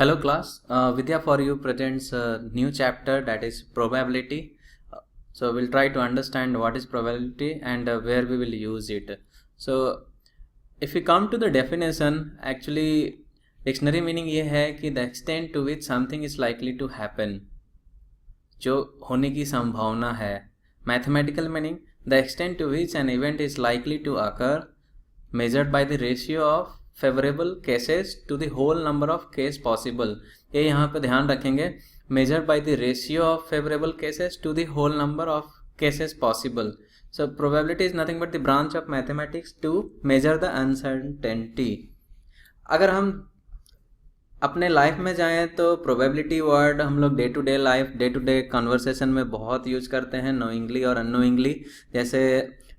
Hello class, Vidya for you presents a new chapter that is probability. So we'll try to understand what is probability and where we will use it. So if we come to the definition, actually dictionary meaning ये है कि the extent to which something is likely to happen, जो होने की संभावना है. Mathematical meaning the extent to which an event is likely to occur measured by the ratio of favorable cases to the whole number of case possible. ये यहाँ पे ध्यान रखेंगे, measured by the ratio of favorable cases to the whole number of cases possible. So probability is nothing but the branch of mathematics to measure the uncertainty. अगर हम अपने life में जाएं तो प्रोबेबिलिटी वर्ड हम लोग day to day life day to day conversation में बहुत यूज करते हैं, नोइंगली और अननोइंगली. जैसे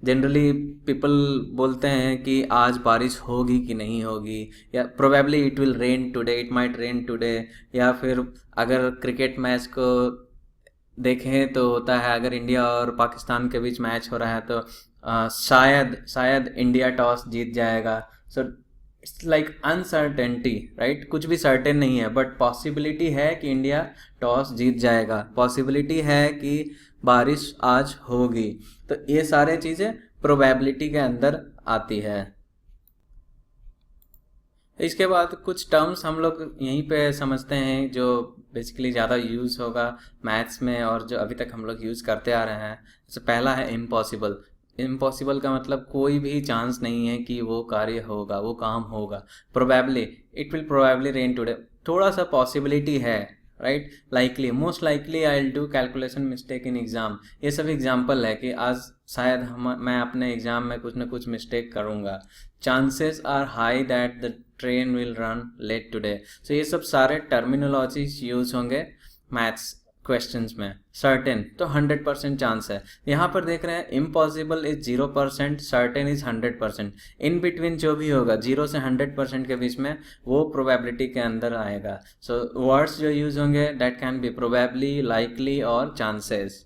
जनरली पीपल बोलते हैं कि आज बारिश होगी कि नहीं होगी, या probably it will rain today, it might rain today. या फिर अगर क्रिकेट मैच को देखें तो होता है अगर इंडिया और पाकिस्तान के बीच मैच हो रहा है तो शायद इंडिया टॉस जीत जाएगा. So it's like uncertainty, right. कुछ भी सर्टेन नहीं है, बट पॉसिबिलिटी है कि इंडिया टॉस जीत जाएगा, पॉसिबिलिटी है कि बारिश आज होगी. तो ये सारे चीज़ें प्रोबेबिलिटी के अंदर आती है. इसके बाद कुछ टर्म्स हम लोग यहीं पे समझते हैं जो बेसिकली ज़्यादा यूज़ होगा मैथ्स में और जो अभी तक हम लोग यूज़ करते आ रहे हैं. जैसे पहला है इम्पॉसिबल. इम्पॉसिबल का मतलब कोई भी चांस नहीं है कि वो कार्य होगा, वो काम होगा. Probably it will probably rain today, थोड़ा सा पॉसिबिलिटी है, right. Likely, most likely I will do calculation mistake in exam. ये सब एग्जाम्पल है कि आज शायद मैं अपने एग्ज़ाम में कुछ ना कुछ मिस्टेक करूँगा. Chances are high that the train will run late today. So ये सब सारे टर्मिनोलॉजीज यूज होंगे मैथ्स क्वेश्चंस में. सर्टेन तो 100% चांस है. यहाँ पर देख रहे हैं impossible is 0%, certain is 100%. In between जो भी होगा 0 से 100% के बीच में वो प्रोबेबिलिटी के अंदर आएगा. सो वर्ड्स जो यूज होंगे that can be probably, likely और चांसेस.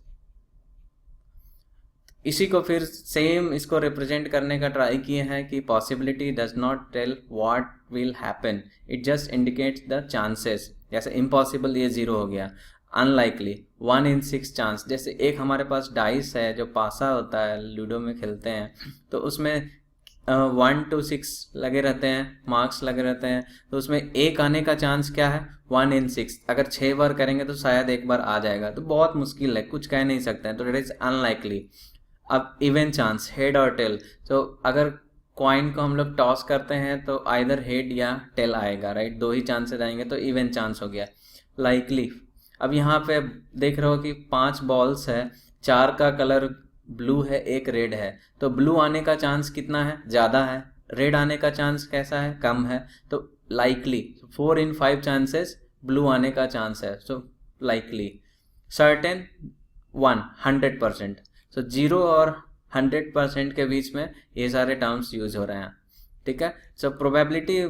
इसी को फिर सेम इसको रिप्रेजेंट करने का ट्राई किए हैं कि possibility does not tell what will happen, it just indicates the chances. जैसे इम्पॉसिबल ये 0 हो गया. Unlikely 1 in 6 chance. जैसे एक हमारे पास डाइस है जो पासा होता है, लूडो में खेलते हैं, तो उसमें 1 to 6 लगे रहते हैं, मार्क्स लगे रहते हैं. तो उसमें एक आने का चांस क्या है? 1 in 6. अगर 6 बार करेंगे तो शायद एक बार आ जाएगा, तो बहुत मुश्किल है, कुछ कह नहीं सकते हैं, तो डेट इज अनलाइकली. अब इवन चांस, हेड और टेल. तो अगर कॉइन को हम लोग टॉस करते हैं तो आइदर हेड या टेल आएगा, राइट. 2 ही चांसेस आएंगे, तो इवन चांस हो गया. लाइकली, अब यहाँ पे देख रहे हो कि 5 बॉल्स है, 4 का कलर ब्लू है, एक रेड है, तो ब्लू आने का चांस कितना है? ज़्यादा है. रेड आने का चांस कैसा है? कम है. तो लाइकली 4 in 5 चांसेस ब्लू आने का चांस है, सो लाइकली. सर्टेन 100%. सो 0 और 100% के बीच में ये सारे टर्म्स यूज हो रहे हैं, ठीक है. सो प्रोबेबिलिटी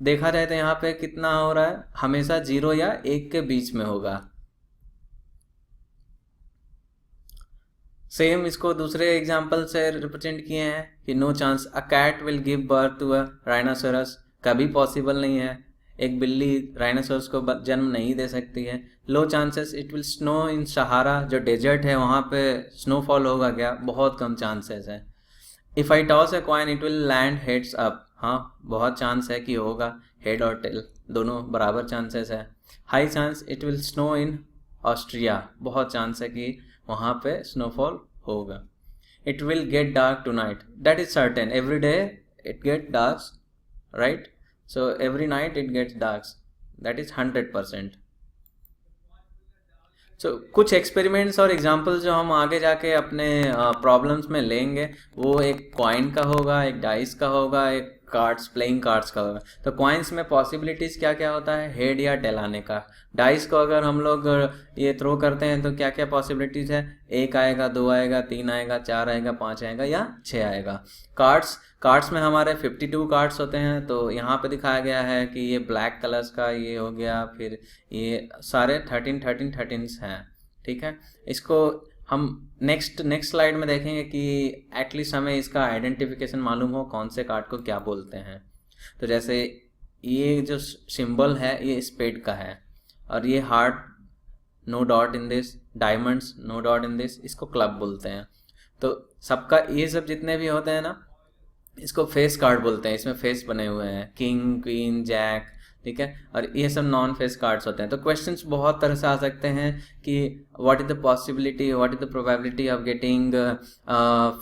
देखा जाए तो यहाँ पे कितना हो रहा है? हमेशा 0 या 1 के बीच में होगा. सेम इसको दूसरे एग्जाम्पल से रिप्रेजेंट किए हैं कि no chance a cat will give birth to a rhinoceros. कभी पॉसिबल नहीं है, एक बिल्ली राइनासोरस को जन्म नहीं दे सकती है. Low chances it will snow in Sahara, जो डेजर्ट है वहाँ पे स्नोफॉल होगा क्या? बहुत कम चांसेस है. If I toss a coin it will land heads up. हाँ, बहुत चांस है कि होगा. हेड और टेल दोनों बराबर चांसेस है. High chance it will snow in Austria. बहुत चांस है कि वहाँ पे स्नोफॉल होगा. It will get dark tonight. That is certain. Every day it get dark, right. So every night it gets dark. That is 100%. सो कुछ experiments और examples जो हम आगे जाके अपने प्रॉब्लम्स में लेंगे, वो एक कॉइन का होगा, एक डाइस का होगा, एक कार्ड्स, प्लेइंग कार्ड्स का होगा. तो कॉइन्स में पॉसिबिलिटीज़ क्या क्या होता है? हेड या टेल आने का. डाइस को अगर हम लोग ये थ्रो करते हैं तो क्या क्या पॉसिबिलिटीज़ है? 1 आएगा, 2 आएगा, 3 आएगा, 4 आएगा, 5 आएगा या 6 आएगा. कार्ड्स में हमारे 52 कार्ड्स होते हैं. तो यहाँ पे दिखाया गया है कि ये ब्लैक कलर्स का ये हो गया, फिर ये सारे 13 हैं, ठीक है. इसको हम नेक्स्ट स्लाइड में देखेंगे कि एटलीस्ट हमें इसका आइडेंटिफिकेशन मालूम हो, कौन से कार्ड को क्या बोलते हैं. तो जैसे ये जो सिंबल है ये स्पेड का है, और ये heart no dot in this, diamonds no dot in this, इसको क्लब बोलते हैं। तो सबका ये सब जितने भी होते हैं ना, इसको फेस कार्ड बोलते हैं। इसमें फेस बने हुए हैं, किंग, क्वीन, जैक, ठीक है, और ये सब नॉन फेस कार्ड्स होते हैं। तो क्वेश्चंस बहुत तरह से आ सकते हैं कि what is the possibility, what is the probability of getting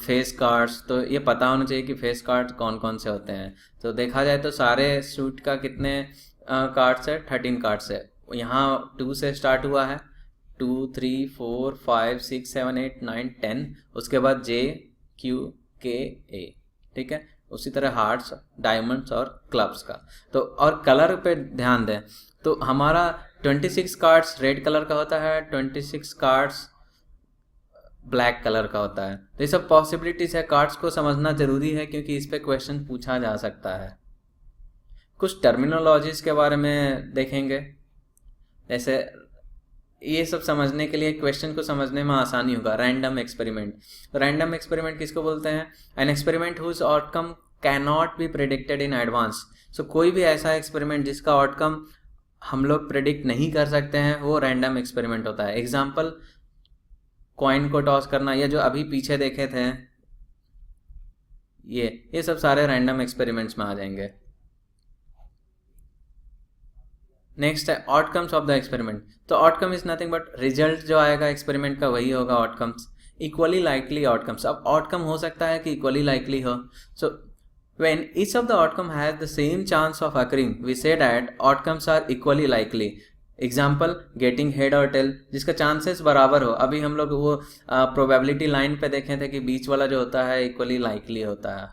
face cards. तो ये पता होना चाहिए कि फेस कार्ड्स कौन कौन से होते हैं। तो देखा जाए तो सारे सूट का कितने कार्ड्स है, 13 कार्ड्स है। यहाँ 2 से स्टार्ट हुआ है, 2 3 4 5 6 7 8 9 10, उसके बाद J Q K A, ठीक है। उसी तरह हार्ट्स, डायमंड्स और क्लब्स का। तो और कलर पे ध्यान दें तो हमारा 26 कार्ड्स रेड कलर का होता है, 26 कार्ड्स ब्लैक कलर का होता है। तो ये सब पॉसिबिलिटीज है, कार्ड्स को समझना जरूरी है क्योंकि इस पे क्वेश्चन पूछा जा सकता है। कुछ टर्मिनोलॉजीज के बारे में देखेंगे, जैसे ये सब समझने के लिए क्वेश्चन को समझने में आसानी होगा। रैंडम एक्सपेरिमेंट, तो रैंडम एक्सपेरिमेंट किसको बोलते हैं? An experiment whose outcome can not be predicted in advance. So कोई भी ऐसा एक्सपेरिमेंट जिसका आउटकम हम लोग प्रेडिक्ट नहीं कर सकते हैं वो रैंडम एक्सपेरिमेंट होता है। एग्जाम्पल, कॉइन को टॉस करना, या जो अभी पीछे देखे थे ये सब सारे रैंडम एक्सपेरिमेंट्स में आ जाएंगे। नेक्स्ट है आउटकम्स ऑफ द एक्सपेरिमेंट। तो outcome is nothing but result जो आएगा एक्सपेरिमेंट का वही होगा आउटकम्स। इक्वली लाइकली आउटकम्स, अब आउटकम हो सकता है कि इक्वली लाइकली हो। So when each of the outcome has the same chance of occurring we say that outcomes are equally likely. Example, getting head और टेल, जिसका चांसेस बराबर हो। अभी हम लोग वो प्रोबेबिलिटी लाइन पे देखे थे कि बीच वाला जो होता है इक्वली लाइकली होता है,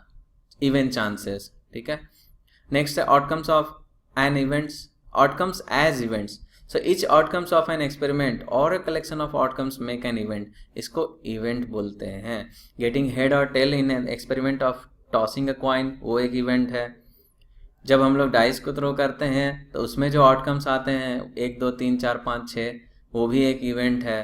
इवन चांसेस, ठीक है। नेक्स्ट है outcomes of an events, outcomes as events. So each outcomes of an experiment or a collection of outcomes make an event. इसको event बोलते हैं। Getting head or tail in an experiment of tossing a coin, वो एक event है। जब हम लोग dice को थ्रो करते हैं तो उसमें जो आउटकम्स आते हैं 1 2 3 4 5 6, वो भी एक इवेंट है।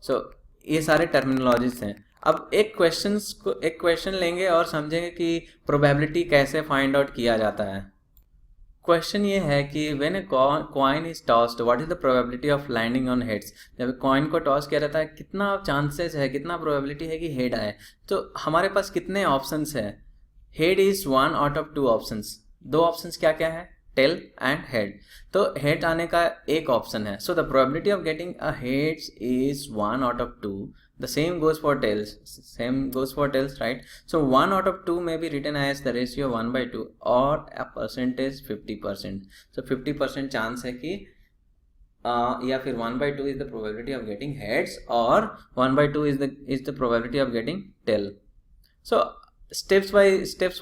सो ये सारे टर्मिनोलॉजीज हैं। अब एक क्वेश्चन लेंगे और समझेंगे कि प्रोबेबिलिटी कैसे फाइंड आउट किया जाता है। क्वेश्चन ये है कि when a coin is tossed what is the probability of landing on heads. जब कॉइन को टॉस किया जाता है कितना चांसेस है, कितना प्रोबेबिलिटी है कि हेड आए। तो हमारे पास कितने ऑप्शंस है? Head is 1 out of 2 options. 2 options क्या क्या है? Tail and head. तो हेड आने का एक ऑप्शन है। So the probability of getting a heads is 1 out of 2. The same goes for tails, right? So 1 out of 2 may be written as the ratio 1/2 or a percentage 50%. So 50% chance है कि या फिर 1/2 is the probability of getting heads or 1/2 is the probability of getting tail. So steps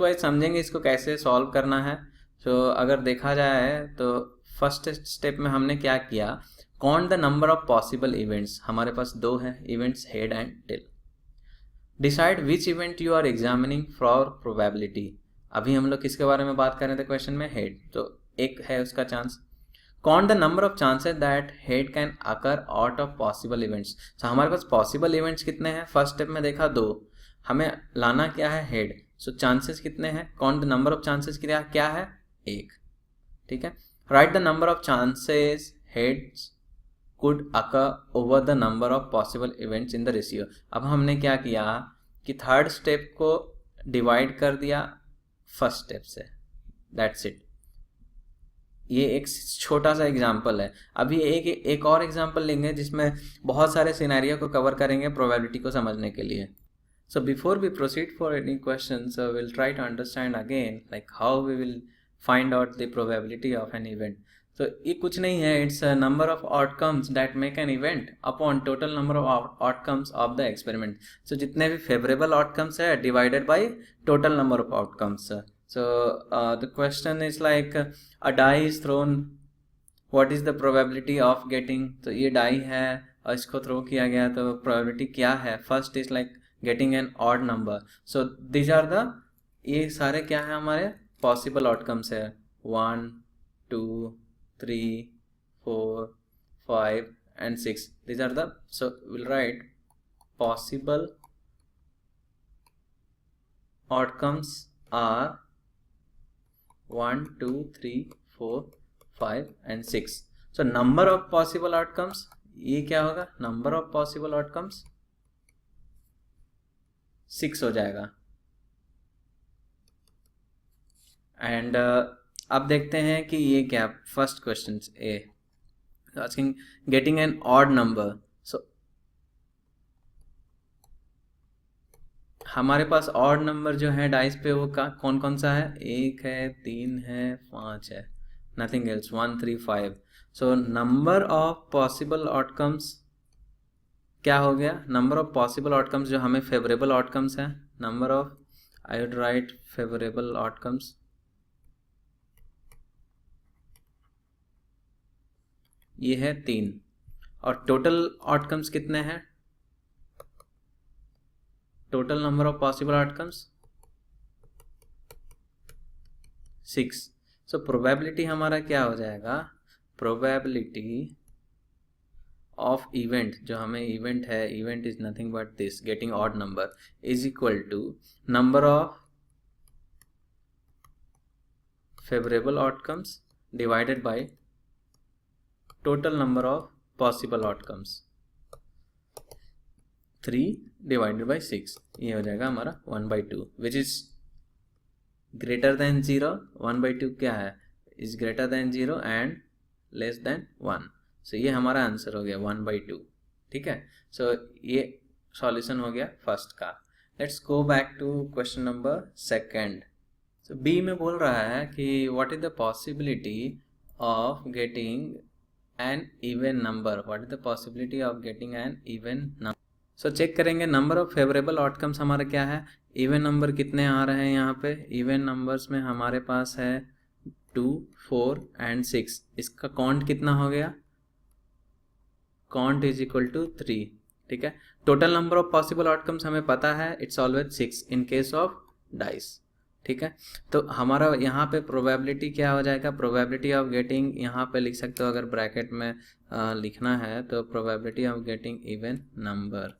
wise समझेंगे इसको कैसे solve करना है। So अगर देखा जाए तो फर्स्ट स्टेप में हमने क्या किया, count the number of possible events. हमारे पास 2 हैं events, head and tail. Decide which event you are examining for probability. अभी हम लोग किसके बारे में बात कर रहे थे क्वेश्चन में? हेड। तो एक है उसका chance. Count the number of chances that head can occur out of possible events. तो हमारे पास पॉसिबल इवेंट्स कितने हैं? फर्स्ट स्टेप में देखा 2, हमें लाना क्या है? हेड। सो चांसेस कितने हैं? Count the number of chances क्या है? 1, ठीक है। Right the number of chances heads could occur over the number of possible events in the ratio. अब हमने क्या किया कि थर्ड स्टेप को डिवाइड कर दिया फर्स्ट स्टेप से, दैट्स इट। ये एक छोटा सा एग्जांपल है। अभी एक और एग्जांपल लेंगे जिसमें बहुत सारे सिनेरियो को कवर करेंगे प्रोबेबिलिटी को समझने के लिए। So before we proceed for any questions, we'll try to understand again like how we will find out the probability of an event. तो ये कुछ नहीं है, it's number of outcomes that make an event upon total number of outcomes of the experiment. So जितने भी favourable outcomes है divided by total number of outcomes. So the question is like a die is thrown, what is the probability of getting. तो ये die है और इसको throw किया गया, तो प्रोबेबिलिटी क्या है? First is like getting an odd number. So these are the, ये सारे क्या है हमारे पॉसिबल आउटकम्स है, 1 2 3 4 5 and 6. These are the, so we'll write possible outcomes are 1 2 3 4 5 and 6. So number of possible outcomes, ये क्या होगा, नंबर ऑफ पॉसिबल आउटकम्स 6 हो जाएगा. एंड अब देखते हैं कि ये क्या, first question a asking getting an odd number. So हमारे पास ऑड नंबर जो है डाइस पे वो कौन कौन सा है, 1 है, 3 है, 5 है, nothing else, 1 3 5. So number of possible outcomes क्या हो गया, नंबर ऑफ पॉसिबल आउटकम्स जो हमें फेवरेबल आउटकम्स है, number of, I would write favourable outcomes, ये है 3. और टोटल आउटकम्स कितने हैं, total number of possible outcomes 6. So probability हमारा क्या हो जाएगा, प्रोबेबिलिटी ऑफ इवेंट, जो हमें इवेंट है, event is nothing but this getting odd number, is equal to number of favourable outcomes divided by total number of possible outcomes, 3 divided by 6. ये हो जाएगा हमारा 1/2 विच इज ग्रेटर देन 0. 1/2 क्या है, is greater than 0 and less than 1. सो ये हमारा answer हो गया 1/2. ठीक है, सो ये सॉल्यूशन हो गया फर्स्ट का. Let's go back to question number second. So B में बोल रहा है कि what is the possibility of getting an even number, what is the possibility of getting an even number. So check करेंगे number of favourable outcomes हमारा क्या है, even number कितने आ रहे हैं यहाँ पे, इवन नंबर्स में हमारे पास है 2 4 एंड 6. इसका काउंट कितना हो गया, काउंट इज इक्वल टू 3. ठीक है, total number of possible outcomes हमें पता है, it's always 6 in case of dice. ठीक है, तो हमारा यहाँ पे प्रोबेबिलिटी क्या हो जाएगा, प्रोबेबिलिटी ऑफ गेटिंग, यहाँ पे लिख सकते हो अगर ब्रैकेट में लिखना है तो probability of getting even number.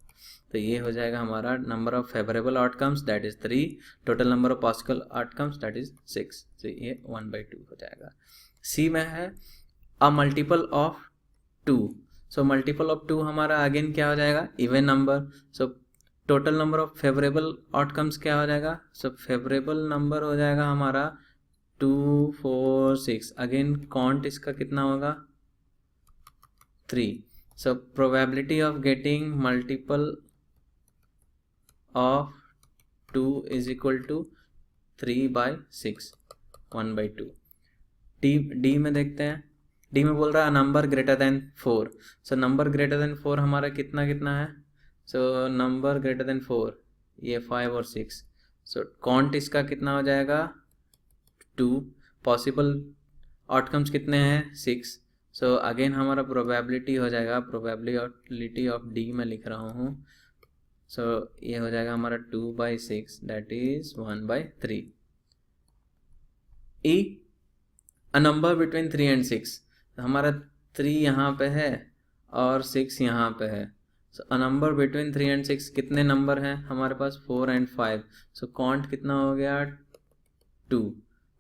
तो ये हो जाएगा हमारा number of favourable outcomes that is 3, total number of possible outcomes that is 6. तो ये 1/2 हो जाएगा. सी में है a multiple of 2. So multiple of 2 हमारा अगेन क्या हो जाएगा, even number. So total number of favourable outcomes क्या हो जाएगा, सो फेवरेबल नंबर हो जाएगा हमारा 2 4 6. अगेन काउंट इसका कितना होगा, 3. So probability of getting multiple of 2 is equal to 3/6, 1/2. D में देखते हैं, डी में बोल रहा है number greater than 4. So number greater than 4 हमारा कितना कितना है, सो नंबर ग्रेटर देन 4 ये 5 और 6. सो काउंट इसका कितना हो जाएगा 2. पॉसिबल आउटकम्स कितने हैं 6. सो अगेन हमारा प्रोबेबिलिटी हो जाएगा, प्रोबेबिलिटी ऑफ डी में लिख रहा हूँ. सो ये हो जाएगा हमारा 2/6 that is 1/3. E a number between 3 and 6. हमारा 3 यहाँ पे है और 6 यहाँ पे है. सो अ नंबर बिटवीन 3 एंड 6 कितने नंबर हैं हमारे पास, 4 एंड 5. सो काउंट कितना हो गया 2.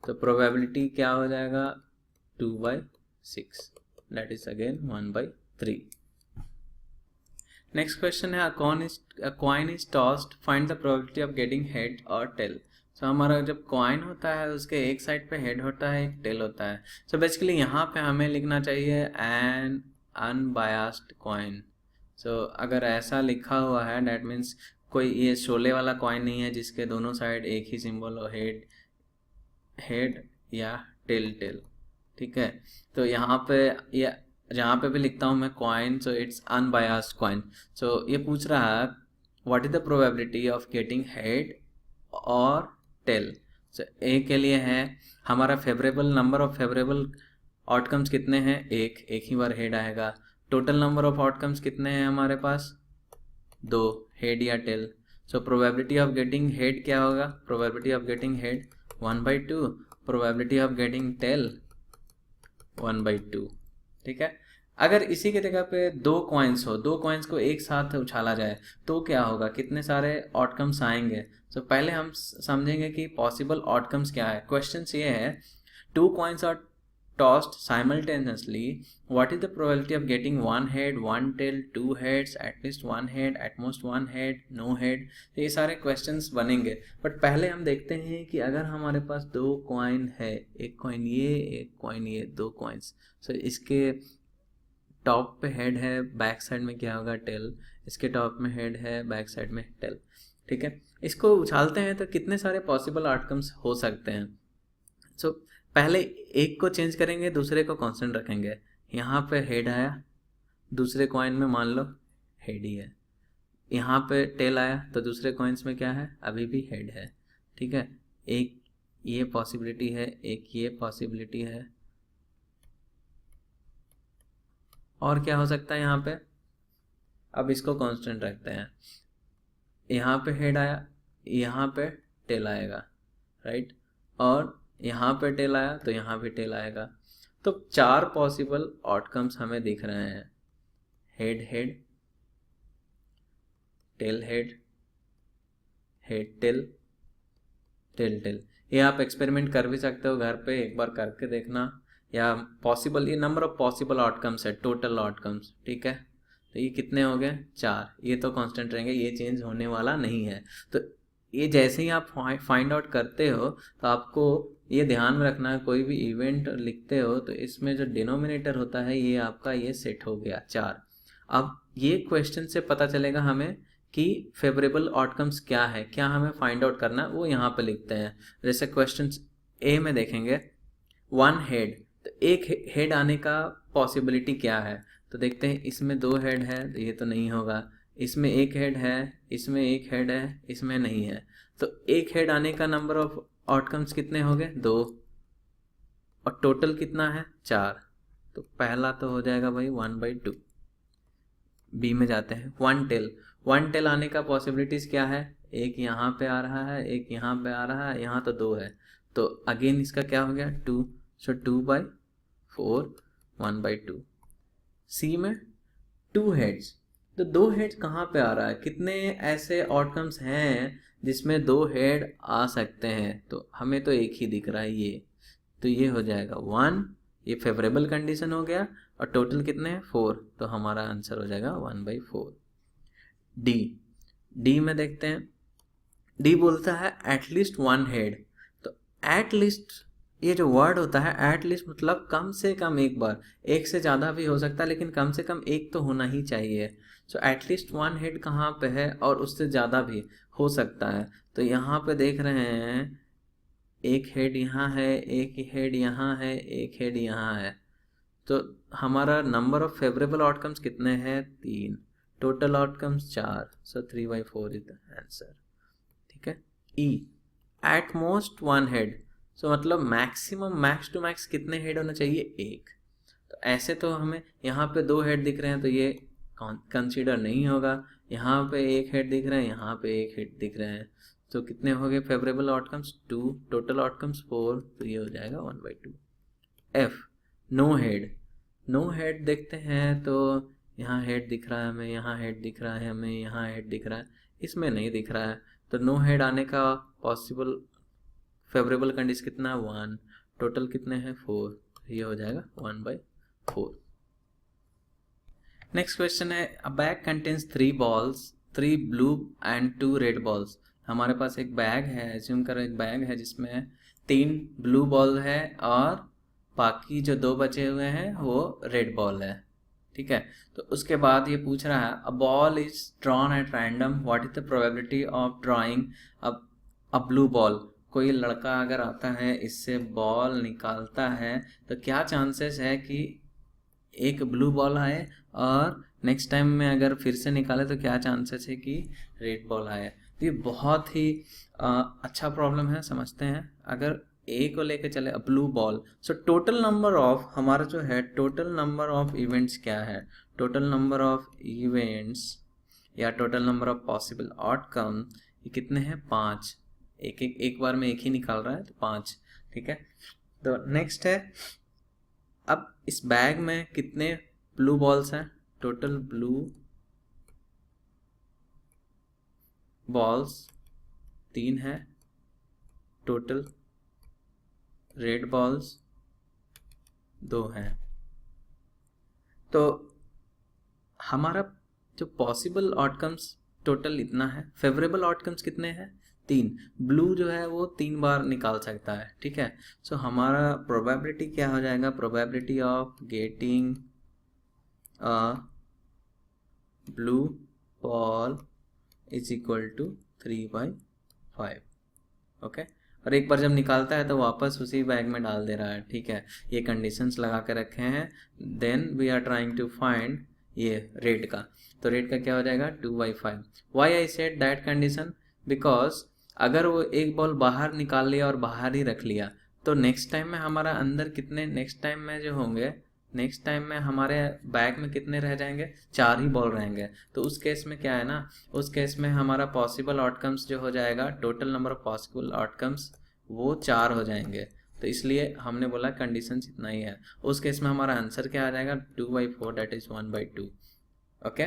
तो प्रोबेबिलिटी क्या हो जाएगा 2/6 that is again 1/3. Next question है a coin is tossed, find the probability of getting head और टेल. सो हमारा जब कॉइन होता है उसके एक साइड पे हेड होता है, एक टेल होता है. सो बेसिकली यहाँ पे हमें लिखना चाहिए एन अनबायस्ड कॉइन. सो अगर ऐसा लिखा हुआ है डैट मीन्स कोई ये शोले वाला कॉइन नहीं है जिसके दोनों साइड एक ही सिंबल हो, हेड या टेल. ठीक है, तो यहाँ पे या जहाँ पे भी लिखता हूँ मैं coin, so it's unbiased coin. So ये पूछ रहा है what is the probability of getting head और टेल. सो ए के लिए है हमारा favourable number of favourable outcomes कितने हैं, एक ही बार हेड आएगा. टोटल नंबर ऑफ आउटकम्स कितने हैं हमारे पास, 2, हेड या tail. So probability of getting head क्या होगा, probability of getting head 1/2, probability of getting tail 1/2. ठीक है, अगर इसी के जगह पे 2 कॉइन्स हो, 2 कॉइन्स को एक साथ उछाला जाए तो क्या होगा, कितने सारे आउटकम्स आएंगे. सो पहले हम समझेंगे कि पॉसिबल आउटकम्स क्या है. क्वेश्चन ये है two coins are tossed simultaneously, what is the probability of getting one head, one tail, two heads, at least one head, at most one head, no head? तो ये सारे क्वेश्चंस बनेंगे, but पहले हम देखते हैं कि अगर हमारे पास दो कॉइन है, एक कॉइन ये, एक कॉइन ये, दो कॉइन्स, सो इसके टॉप पे हेड है, बैक साइड में क्या होगा, टेल, इसके टॉप में हेड है, बैक साइड में टेल, ठीक है। इसको उछालते हैं तो कितने सारे पॉसिबल आउटकम्स हो सकते हैं। सो पहले एक को चेंज करेंगे, दूसरे को कांस्टेंट रखेंगे। यहाँ पे हेड आया, दूसरे कॉइन में मान लो हेड ही है। यहाँ पे टेल आया तो दूसरे कॉइन्स में क्या है, अभी भी हेड है, ठीक है। एक ये पॉसिबिलिटी है, एक ये पॉसिबिलिटी है, और क्या हो सकता है यहाँ पे। अब इसको कांस्टेंट रखते हैं, यहाँ पे हेड आया, यहाँ पे टेल आएगा, राइट, और यहाँ पे टेल आया तो यहाँ पे टेल आएगा। तो चार पॉसिबल आउटकम्स हमें दिख रहे हैं, head head, tail head, head tail, tail tail. ये आप एक्सपेरिमेंट कर भी सकते हो घर पे, एक बार करके देखना, या पॉसिबल, ये नंबर ऑफ पॉसिबल आउटकम्स है, टोटल आउटकम्स, ठीक है। तो ये कितने हो गए, चार, ये तो कांस्टेंट रहेंगे, ये चेंज होने वाला नहीं है। तो ये जैसे ही आप फाइंड आउट करते हो तो आपको ये ध्यान में रखना है, कोई भी इवेंट लिखते हो तो इसमें जो डिनोमिनेटर होता है ये आपका ये सेट हो गया चार। अब ये क्वेश्चन से पता चलेगा हमें कि फेवरेबल आउटकम्स क्या है, क्या हमें फाइंड आउट करना है, वो यहाँ पे लिखते हैं। जैसे क्वेश्चन ए में देखेंगे, वन हेड, तो एक हेड आने का पॉसिबिलिटी क्या है, तो देखते हैं इसमें दो हेड है तो ये तो नहीं होगा, इसमें एक हेड है, इसमें एक हेड है, इसमें नहीं है। तो एक हेड आने का नंबर ऑफ आउटकम्स कितने हो गए, दो, और टोटल कितना है, चार। तो पहला तो हो जाएगा भाई 1/2। बी में जाते हैं, वन टेल, वन टेल आने का पॉसिबिलिटीज क्या है, एक यहाँ पे आ रहा है, एक यहाँ पे आ रहा है, यहाँ तो दो है, तो अगेन इसका क्या हो गया, 2, सो 2/4, 1/2। सी में टू हेड्स, तो दो हेड्स कहाँ पे आ रहा है, कितने ऐसे आउटकम्स हैं जिसमें दो हेड आ सकते हैं, तो हमें तो एक ही दिख रहा है ये, तो ये हो जाएगा 1, ये फेवरेबल कंडीशन हो गया, और टोटल कितने हैं, 4, तो हमारा आंसर हो जाएगा 1/4। डी, डी में देखते हैं, डी बोलता है एटलीस्ट वन हेड, तो एटलीस्ट ये जो वर्ड होता है एटलीस्ट मतलब कम से कम एक बार, एक से ज़्यादा भी हो सकता है लेकिन कम से कम एक तो होना ही चाहिए। सो एटलीस्ट वन हेड कहाँ पे है, और उससे ज़्यादा भी हो सकता है। तो यहाँ पे देख रहे हैं एक हेड यहाँ है, एक हेड यहाँ है, एक हेड यहाँ है, तो हमारा नंबर ऑफ फेवरेबल आउटकम्स कितने हैं, 3, total outcomes 4, so 3/4 is the answer, ठीक है। ई, एट मोस्ट वन हेड, सो मतलब मैक्सिमम, मैक्स टू मैक्स कितने हेड होना चाहिए, एक। तो ऐसे तो हमें यहाँ पे दो हेड दिख रहे हैं तो ये कंसीडर नहीं होगा, यहाँ पे एक हेड दिख रहे हैं, यहाँ पे एक हेड दिख रहे हैं, तो कितने हो गए फेवरेबल आउटकम्स, 2, टोटल आउटकम्स 4, तो ये हो जाएगा 1/2। F, no head, no head देखते हैं तो यहाँ हेड दिख रहा है हमें, यहाँ हेड दिख रहा है हमें, यहाँ हेड दिख रहा है, इसमें नहीं दिख रहा है, तो नो हेड आने का पॉसिबल फेवरेबल कंडीशन कितना है, 1, टोटल कितने हैं, 4, ये हो जाएगा 1/4। नेक्स्ट क्वेश्चन है, अ bag contains 3 balls, 3 blue and 2 red balls. हमारे पास एक बैग है, एज्यूम करो एक बैग है जिसमें 3 ब्लू बॉल है और बाकी जो 2 बचे हुए हैं वो रेड बॉल है, ठीक है। तो उसके बाद ये पूछ रहा है, a ball is drawn at random, what is the probability of drawing a blue ball. कोई लड़का अगर आता है, इससे बॉल निकालता है, तो क्या चांसेस है कि एक ब्लू बॉल आए, और नेक्स्ट टाइम में अगर फिर से निकाले तो क्या चांसेस है कि रेड बॉल आए। तो ये बहुत ही अच्छा प्रॉब्लम है, समझते हैं। अगर ए को लेके चले, blue ball, so total number of, हमारा जो है टोटल नंबर ऑफ इवेंट्स क्या है, टोटल नंबर ऑफ इवेंट्स या total number of possible outcome, ये कितने हैं, 5, एक बार में एक ही निकाल रहा है तो 5, ठीक है। तो नेक्स्ट है, अब इस बैग में कितने ब्लू बॉल्स हैं, टोटल ब्लू बॉल्स 3 है, टोटल रेड बॉल्स 2 हैं। तो हमारा जो पॉसिबल आउटकम्स टोटल इतना है, फेवरेबल आउटकम्स कितने हैं? 3। ब्लू जो है वो 3 बार निकाल सकता है, ठीक है। सो हमारा प्रोबेबिलिटी क्या हो जाएगा? Probability of getting a blue ball is equal to 3/5, okay. और एक बार जब निकालता है तो वापस उसी बैग में डाल दे रहा है, ठीक है। ये कंडीशंस लगा के रखे हैं। Then we are trying to find ये रेड का, तो रेड का क्या हो जाएगा? 2/5। Why I said that condition? Because अगर वो एक बॉल बाहर निकाल लिया और बाहर ही रख लिया तो नेक्स्ट टाइम में हमारा अंदर कितने, नेक्स्ट टाइम में जो होंगे, नेक्स्ट टाइम में हमारे बैग में कितने रह जाएंगे? 4 ही बॉल रहेंगे। तो उस केस में क्या है ना, उस केस में हमारा पॉसिबल आउटकम्स जो हो जाएगा, total number of possible outcomes वो 4 हो जाएंगे। तो इसलिए हमने बोला कंडीशन इतना ही है। उस केस में हमारा आंसर क्या आ जाएगा? 2/4 दैट इज 1/2, ओके।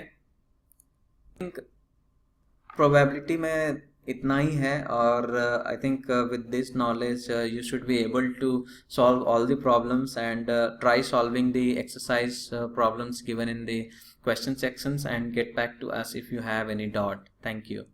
प्रोबेबिलिटी में इतना ही है, और I think with this knowledge you should be able to solve all the problems and try solving the exercise problems given in the question sections and get back to us if you have any doubt. Thank you.